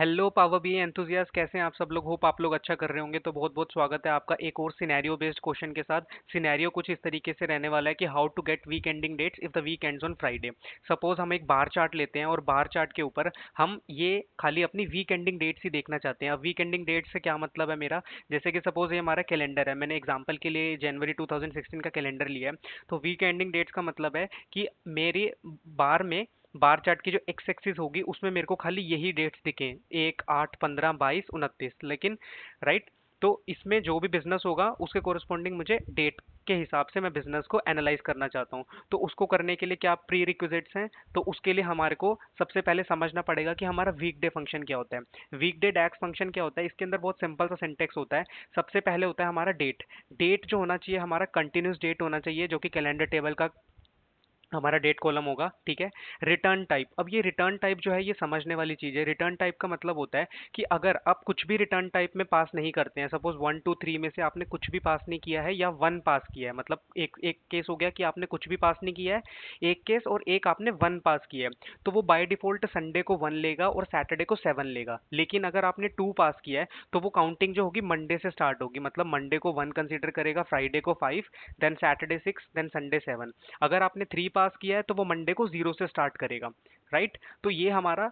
Hello power B enthusiast, कैसे हैं आप सब लोग। होप आप लोग अच्छा कर रहे होंगे। तो बहुत बहुत स्वागत है आपका एक और सिनेरियो बेस्ड क्वेश्चन के साथ। सिनेरियो कुछ इस तरीके से रहने वाला है कि how to get week ending dates if the week ends on Friday. Suppose हम एक बार चार्ट लेते हैं और बार चार्ट के ऊपर हम ये खाली अपनी वीक एंडिंग डेट्स ही देखना चाहते हैं। अब वीक एंडिंग डेट से क्या मतलब है मेरा, जैसे कि सपोज ये हमारा कैलेंडर है, मैंने एग्जांपल के लिए जनवरी 2016 का कैलेंडर लिया है। तो वीक एंडिंग डेट्स का मतलब है कि मेरी बार में बार चार्ट की जो एक्स एक्सिस होगी उसमें मेरे को खाली यही डेट्स दिखें, 1, 8, 15, 22, 29, लेकिन राइट। तो इसमें जो भी बिजनेस होगा उसके कोरिस्पॉन्डिंग मुझे डेट के हिसाब से मैं बिजनेस को एनालाइज करना चाहता हूँ। तो उसको करने के लिए क्या प्री रिक्विजिट्स हैं, तो उसके लिए हमारे को सबसे पहले समझना पड़ेगा कि हमारा वीकडे फंक्शन क्या होता है। वीकडे डैक्स फंक्शन क्या होता है, इसके अंदर बहुत सिंपल सा सिंटेक्स होता है। सबसे पहले होता है हमारा डेट। डेट जो होना चाहिए हमारा कंटिन्यूस डेट होना चाहिए, जो कि कैलेंडर टेबल का हमारा डेट कॉलम होगा, ठीक है। रिटर्न टाइप, अब ये रिटर्न टाइप जो है ये समझने वाली चीज़ है। रिटर्न टाइप का मतलब होता है कि अगर आप कुछ भी रिटर्न टाइप में पास नहीं करते हैं, सपोज 1, 2, 3 में से आपने कुछ भी पास नहीं किया है या 1 पास किया है, मतलब एक एक केस हो गया कि आपने कुछ भी पास नहीं किया है, एक केस, और एक आपने 1 पास किया है, तो वो बाय डिफॉल्ट संडे को 1 लेगा और सैटरडे को 7 लेगा। लेकिन अगर आपने 2 पास किया है तो वो काउंटिंग जो होगी मंडे से स्टार्ट होगी, मतलब मंडे को 1 कंसिडर करेगा, फ्राइडे को 5, देन सैटरडे 6, देन संडे 7। अगर आपने 3 पास किया है तो वो मंडे को 0 से स्टार्ट करेगा, राइट। तो ये हमारा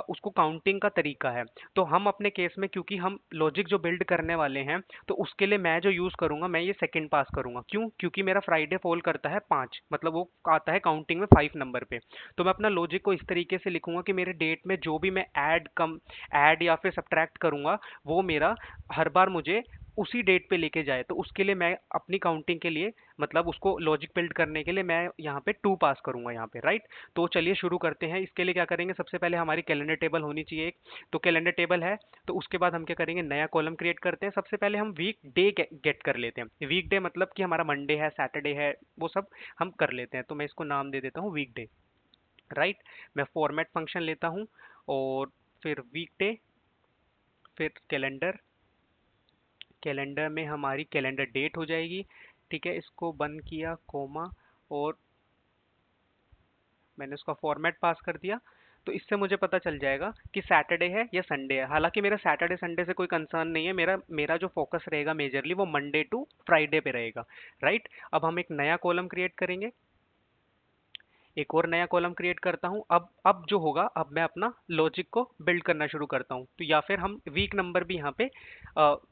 उसको काउंटिंग का तरीका है। तो हम अपने केस में क्योंकि हम लॉजिक जो बिल्ड करने वाले हैं, तो उसके लिए मैं जो यूज करूंगा, मैं ये सेकंड पास करूंगा। क्यों? क्योंकि मेरा फ्राइडे फॉल करता है 5, मतलब वो आता है काउंटिंग में 5 नंबर पे। तो मैं अपना लॉजिक को इस तरीके से लिखूंगा कि मेरे डेट में जो भी मैं ऐड या फिर सब्ट्रैक्ट करूंगा, वो मेरा हर बार मुझे उसी डेट पे लेके जाए। तो उसके लिए मैं अपनी काउंटिंग के लिए, मतलब उसको लॉजिक बिल्ड करने के लिए मैं यहाँ पे 2 पास करूंगा यहाँ पे, राइट। तो चलिए शुरू करते हैं। इसके लिए क्या करेंगे, सबसे पहले हमारी कैलेंडर टेबल होनी चाहिए एक। तो कैलेंडर टेबल है, तो उसके बाद हम क्या करेंगे, नया कॉलम क्रिएट करते हैं। सबसे पहले हम वीक डे गेट कर लेते हैं। वीक डे मतलब कि हमारा मंडे है, सैटरडे है, वो सब हम कर लेते हैं। तो मैं इसको नाम दे देता हूँ वीक डे, राइट। मैं फॉर्मेट फंक्शन लेता हूँ और फिर वीक डे, फिर कैलेंडर। कैलेंडर में हमारी कैलेंडर डेट हो जाएगी, ठीक है। इसको बंद किया, कोमा, और मैंने उसका फॉर्मेट पास कर दिया। तो इससे मुझे पता चल जाएगा कि सैटरडे है या संडे है। हालांकि मेरा सैटरडे संडे से कोई कंसर्न नहीं है, मेरा मेरा जो फोकस रहेगा मेजरली वो मंडे टू फ्राइडे पे रहेगा, राइट। अब हम एक नया कॉलम क्रिएट करेंगे, एक और नया कॉलम क्रिएट करता हूँ। अब जो होगा, अब मैं अपना लॉजिक को बिल्ड करना शुरू करता हूँ। तो या फिर हम वीक नंबर भी यहाँ पे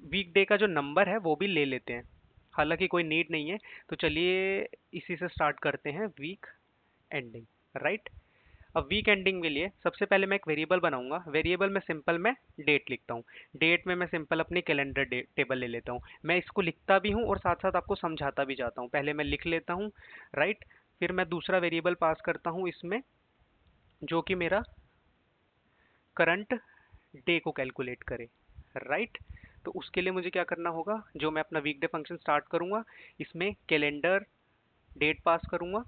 वीक डे का जो नंबर है वो भी ले लेते हैं, हालांकि कोई नीड नहीं है। तो चलिए इसी से स्टार्ट करते हैं, वीक एंडिंग, राइट। अब वीक एंडिंग के लिए सबसे पहले मैं एक वेरिएबल बनाऊंगा। वेरिएबल में सिंपल मैं डेट लिखता हूँ। डेट में मैं सिंपल अपनी कैलेंडर टेबल ले लेता हूँ। मैं इसको लिखता भी हूँ और साथ साथ आपको समझाता भी जाता हूँ। पहले मैं लिख लेता हूँ, राइट। फिर मैं दूसरा वेरिएबल पास करता हूँ इसमें, जो कि मेरा करंट डे को कैलकुलेट करे, राइट। तो उसके लिए मुझे क्या करना होगा, जो मैं अपना वीकडे फंक्शन स्टार्ट करूंगा, इसमें कैलेंडर डेट पास करूंगा।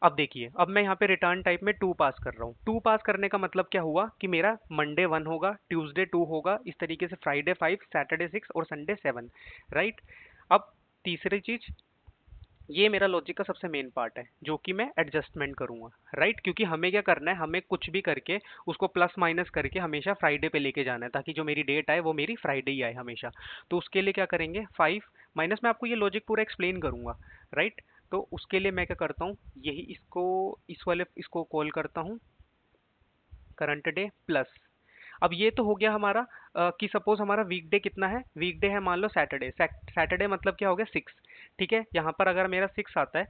अब देखिए, अब मैं यहाँ पे रिटर्न टाइप में 2 पास कर रहा हूँ। 2 पास करने का मतलब क्या हुआ कि मेरा मंडे 1 होगा, ट्यूसडे 2 होगा, इस तरीके से फ्राइडे 5, सैटरडे 6 और संडे 7, राइट। अब तीसरी चीज, ये मेरा लॉजिक का सबसे मेन पार्ट है, जो कि मैं एडजस्टमेंट करूंगा, राइट। क्योंकि हमें क्या करना है, हमें कुछ भी करके उसको प्लस माइनस करके हमेशा फ्राइडे पे लेके जाना है, ताकि जो मेरी डेट आए वो मेरी फ्राइडे ही आए हमेशा। तो उसके लिए क्या करेंगे, 5 माइनस, मैं आपको ये लॉजिक पूरा एक्सप्लेन करूंगा, राइट। तो उसके लिए मैं क्या करता हूँ, यही इसको इस वाले इसको कॉल करता हूँ करंट डे प्लस। अब ये तो हो गया हमारा कि सपोज हमारा वीकडे कितना है, वीकडे है मान लो सैटरडे। सैटरडे मतलब क्या हो गया, 6, ठीक है। यहाँ पर अगर मेरा 6 आता है,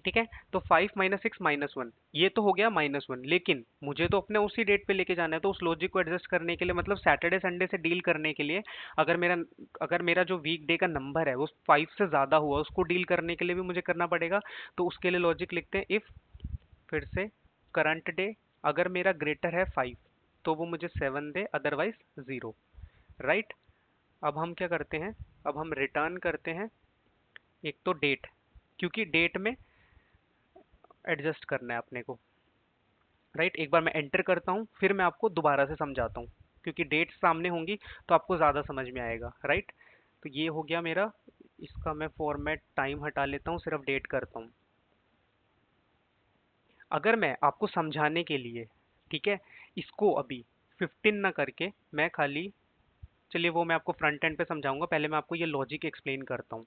ठीक है, तो 5 - 6 - 1, ये तो हो गया -1। लेकिन मुझे तो अपने उसी डेट पे लेके जाना है, तो उस लॉजिक को एडजस्ट करने के लिए, मतलब सैटरडे संडे से डील करने के लिए, अगर मेरा अगर मेरा जो वीक डे का नंबर है वो 5 से ज़्यादा हुआ, उसको डील करने के लिए भी मुझे करना पड़ेगा। तो उसके लिए लॉजिक लिखते हैं इफ़, फिर से करंट डे, अगर मेरा ग्रेटर है 5 तो वो मुझे 7 दे, अदरवाइज 0, राइट। अब हम क्या करते हैं, अब हम रिटर्न करते हैं एक तो डेट, क्योंकि डेट में एडजस्ट करना है अपने को, राइट। एक बार मैं एंटर करता हूँ, फिर मैं आपको दोबारा से समझाता हूँ, क्योंकि डेट्स सामने होंगी तो आपको ज़्यादा समझ में आएगा, राइट। तो ये हो गया मेरा, इसका मैं फॉर्मेट टाइम हटा लेता हूँ, सिर्फ डेट करता हूँ। अगर मैं आपको समझाने के लिए ठीक है, इसको अभी 15 ना करके मैं खाली, चलिए वो मैं आपको फ्रंट एंड पे समझाऊंगा, पहले मैं आपको ये लॉजिक एक्सप्लेन करता हूँ।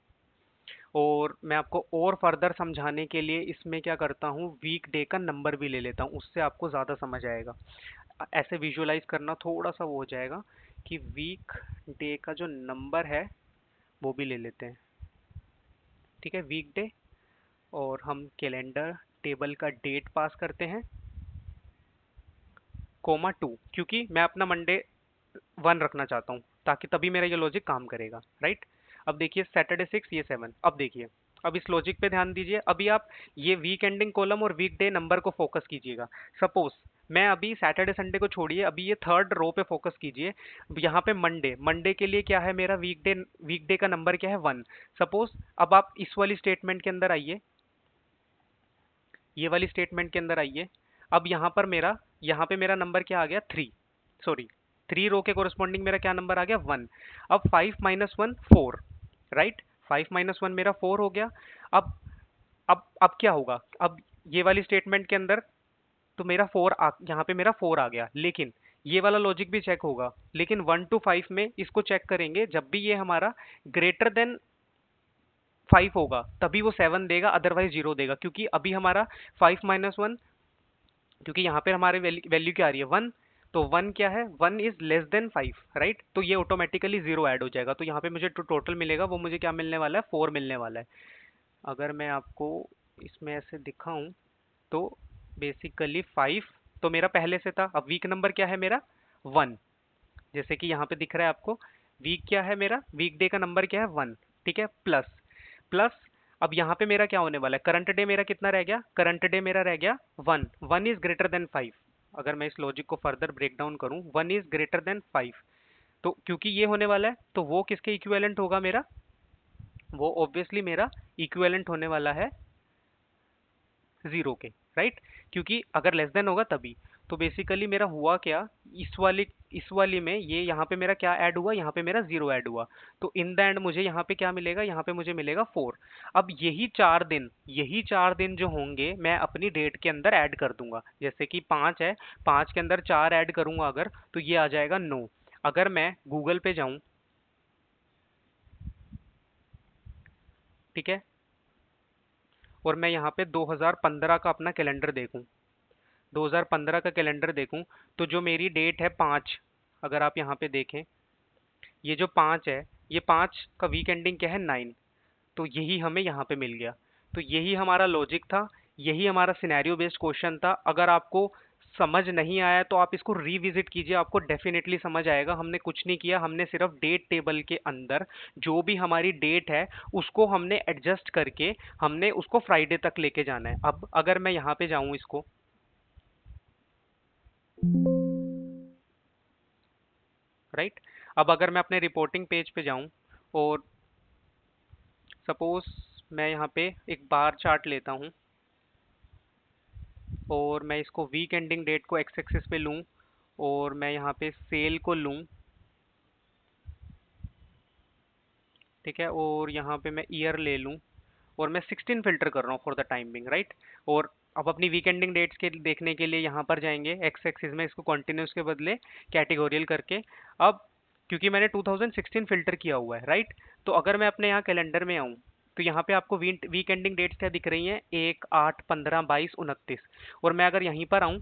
और मैं आपको और फर्दर समझाने के लिए इसमें क्या करता हूँ, वीक डे का नंबर भी ले लेता हूँ, उससे आपको ज़्यादा समझ आएगा। ऐसे विजुअलाइज करना थोड़ा सा वो हो जाएगा कि वीक डे का जो नंबर है वो भी ले लेते हैं। ठीक है, वीक डे, और हम कैलेंडर टेबल का डेट पास करते हैं, कोमा 2, क्योंकि मैं अपना मंडे 1 रखना चाहता हूँ, ताकि तभी मेरा ये लॉजिक काम करेगा, राइट। अब देखिए सैटरडे 6, ये 7, अब देखिए, अब इस लॉजिक पे ध्यान दीजिए। अभी आप ये वीक एंडिंग कॉलम और वीक डे नंबर को फोकस कीजिएगा। सपोज मैं अभी सैटरडे संडे को छोड़िए, अभी ये थर्ड रो पे फोकस कीजिए। यहाँ पे मंडे, मंडे के लिए क्या है मेरा वीक डे का नंबर क्या है, 1। सपोज अब आप इस वाली स्टेटमेंट के अंदर आइए, ये वाली स्टेटमेंट के अंदर आइए। अब यहाँ पे मेरा नंबर क्या आ गया, 3, सॉरी 3 रो के कोरिस्पॉन्डिंग मेरा क्या नंबर आ गया, 1। अब 5 माइनस 1 4, राइट, 5 माइनस 1 मेरा 4 हो गया। अब अब क्या होगा, अब ये वाली स्टेटमेंट के अंदर तो मेरा यहाँ पे मेरा 4 आ गया, लेकिन ये वाला लॉजिक भी चेक होगा, लेकिन 1 to 5 में इसको चेक करेंगे, जब भी ये हमारा ग्रेटर देन 5 होगा तभी वो 7 देगा, अदरवाइज 0 देगा, क्योंकि अभी हमारा 5 माइनस 1, क्योंकि यहाँ पे हमारे वैल्यू क्या आ रही है, 1, तो 1 क्या है, 1 इज लेस देन 5, राइट, तो ये ऑटोमेटिकली 0 ऐड हो जाएगा, तो यहाँ पे मुझे टोटल मिलेगा, वो मुझे क्या मिलने वाला है, 4 मिलने वाला है। अगर मैं आपको इसमें ऐसे दिखाऊं तो बेसिकली 5 तो मेरा पहले से था, अब वीक नंबर क्या है मेरा, 1, जैसे कि यहाँ पे दिख रहा है आपको। वीक क्या है मेरा, वीक डे का नंबर क्या है, 1, ठीक है, प्लस प्लस। अब यहाँ पे मेरा क्या होने वाला है, करंट डे मेरा कितना रह गया, करंट डे मेरा रह गया 1, 1 इज ग्रेटर देन 5। अगर मैं इस लॉजिक को फर्दर ब्रेक डाउन करूँ, 1 इज ग्रेटर देन 5, तो क्योंकि ये होने वाला है तो वो किसके इक्विवेलेंट होगा मेरा, वो ऑब्वियसली मेरा इक्विवेलेंट होने वाला है 0 के, राइट, क्योंकि अगर लेस देन होगा तभी। तो बेसिकली मेरा हुआ क्या, इस वाली में ये यहाँ पे मेरा क्या ऐड हुआ, यहाँ पे मेरा 0 ऐड हुआ, तो इन द एंड मुझे यहाँ पे क्या मिलेगा, यहाँ पे मुझे मिलेगा 4। अब यही 4 दिन जो होंगे मैं अपनी डेट के अंदर ऐड कर दूंगा, जैसे कि 5 है, 5 के अंदर 4 ऐड करूंगा अगर, तो ये आ जाएगा 9। अगर मैं गूगल पे जाऊं, ठीक है, और मैं यहाँ पे 2015 का अपना कैलेंडर देखूं, 2015 का कैलेंडर देखूं, तो जो मेरी डेट है 5, अगर आप यहाँ पे देखें, ये जो 5 है, ये 5 का वीक एंडिंग क्या है, 9, तो यही हमें यहाँ पे मिल गया। तो यही हमारा लॉजिक था, यही हमारा सिनेरियो बेस्ड क्वेश्चन था। अगर आपको समझ नहीं आया तो आप इसको रिविजिट कीजिए, आपको डेफिनेटली समझ आएगा। हमने कुछ नहीं किया, हमने सिर्फ डेट टेबल के अंदर जो भी हमारी डेट है उसको हमने एडजस्ट करके हमने उसको फ्राइडे तक लेके जाना है। अब अगर मैं यहाँ पे जाऊँ इसको, राइट, अब अगर मैं अपने रिपोर्टिंग पेज पे जाऊं और सपोज मैं यहाँ पे एक बार चार्ट लेता हूँ और मैं इसको वीक एंडिंग डेट को एक्स एक्सिस पे लूँ और मैं यहाँ पे सेल को लूँ, ठीक है, और यहाँ पे मैं ईयर ले लूँ और मैं 16 फिल्टर कर रहा हूँ for the time being, right. और अब अपनी वीक एंडिंग डेट्स के देखने के लिए यहाँ पर जाएंगे, एक्स एक्सिस में इसको कॉन्टिन्यूस के बदले कैटेगोरियल करके। अब क्योंकि मैंने 2016 फिल्टर किया हुआ है, राइट, तो अगर मैं अपने यहाँ कैलेंडर में आऊँ तो यहाँ पे आपको वीक एंडिंग डेट्स क्या दिख रही हैं, 1, 8, 15, 22, 29। और मैं अगर यहीं पर आऊँ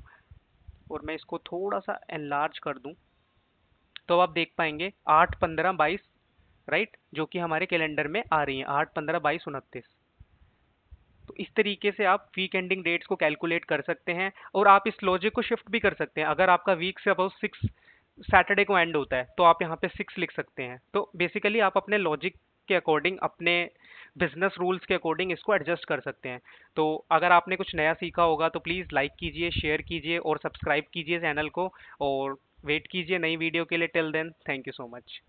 और मैं इसको थोड़ा सा एनलार्ज कर दूँ तो आप देख पाएंगे 8, 15, 22, राइट, जो कि हमारे कैलेंडर में आ रही हैं, 8, 15, 22, 29। तो इस तरीके से आप वीक एंडिंग डेट्स को कैलकुलेट कर सकते हैं और आप इस लॉजिक को शिफ्ट भी कर सकते हैं। अगर आपका वीक सपोज 6 सैटरडे को एंड होता है तो आप यहाँ पे 6 लिख सकते हैं। तो बेसिकली आप अपने लॉजिक के अकॉर्डिंग, अपने बिजनेस रूल्स के अकॉर्डिंग इसको एडजस्ट कर सकते हैं। तो अगर आपने कुछ नया सीखा होगा तो प्लीज़ लाइक कीजिए, शेयर कीजिए और सब्सक्राइब कीजिए चैनल को, और वेट कीजिए नई वीडियो के लिए। Till then, thank you so much.